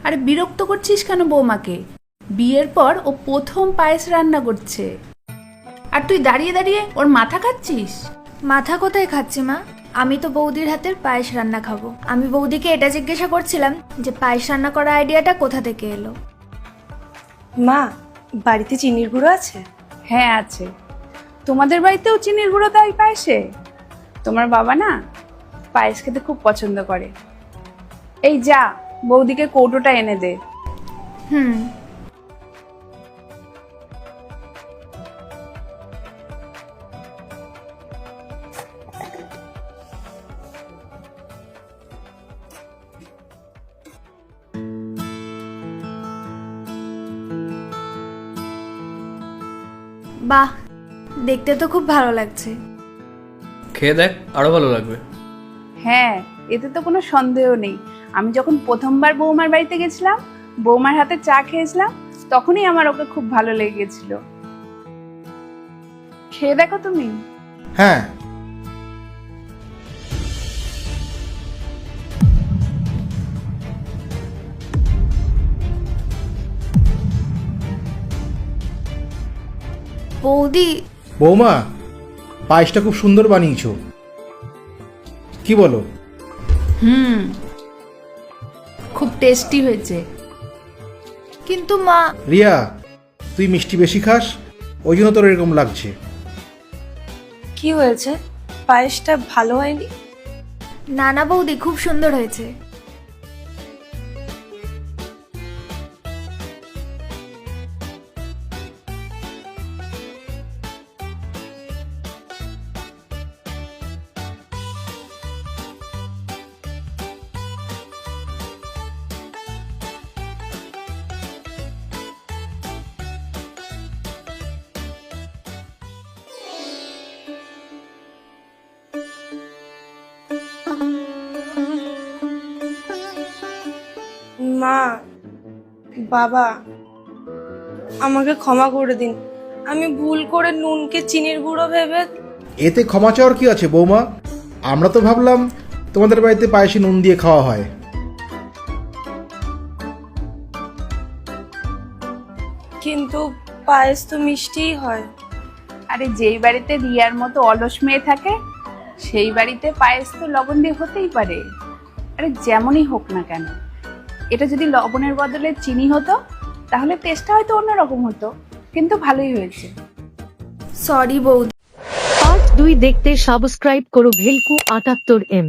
আরে বিরক্ত করছিস কেন বৌমাকে? বিয়ের পর ও প্রথম পায়েস রান্না করছে, আর তুই দাঁড়িয়ে দাঁড়িয়ে ওর মাথা খাচ্ছিস। মাথা কোথায় খাচ্ছি মা? আমি তো বৌদির হাতের পায়েস রান্না খাবো। আমি বৌদিকে এটা জিজ্ঞাসা করছিলাম যে পায়েস রান্না করার আইডিয়াটা কোথা থেকে এলো। মা, বাড়িতে চিনির গুঁড়ো আছে? হ্যাঁ আছে। তোমাদের বাড়িতেও চিনির গুঁড়ো দেয় পায়েসে? তোমার বাবা না পায়েস খেতে খুব পছন্দ করে। এই যা, বৌদিকে কৌটোটা এনে দে। হুম। বাহ, দেখতে তো খুব ভালো লাগছে। খেয়ে দেখ, আরো ভালো লাগবে। হ্যাঁ, এতে তো কোনো সন্দেহ নেই। আমি যখন প্রথমবার বৌমার বাড়িতে গেছিলাম, বৌমার হাতে চা খেয়েছিলাম, তখনই আমার ওকে খুব ভালো লেগেছিল। খেয়ে দেখো তুমি। হ্যাঁ, বৌদি, বৌমা পায়েসটা খুব সুন্দর বানিয়েছো, কি বলো? খুব টেস্টি হয়েছে। কিন্তু মা, রিয়া, তুই মিষ্টি বেশি খাস, ওই জন্য তোর এরকম লাগছে। কি হয়েছে? পায়েসটা ভালো হয়নি? না না বৌদি, খুব সুন্দর হয়েছে। মা, বাবা, আমাকে ক্ষমা করে দিন। আমি ভুল করে নুনকে চিনির গুঁড়ো ভেবে। এতে ক্ষমা চাওয়ার কি আছে বৌমা? আমরা তো ভাবলাম তোমাদের বাড়িতে পায়েসে নুন দিয়ে খাওয়া হয়। কিন্তু পায়েস তো মিষ্টিই হয়। আরে যেই বাড়িতে রিয়ার মতো অলস মেয়ে থাকে, সেই বাড়িতে পায়েস তো লবণ দিয়ে হতেই পারে। আরে যেমনই হোক না কেন, এটা যদি লবণের বদলে চিনি হতো, তাহলে টেস্টটা হয়তো অন্যরকম হতো, কিন্তু ভালোই হয়েছে। সরি বৌদি। পার্ট 2 দেখতে সাবস্ক্রাইব করো ভেলকু 78M।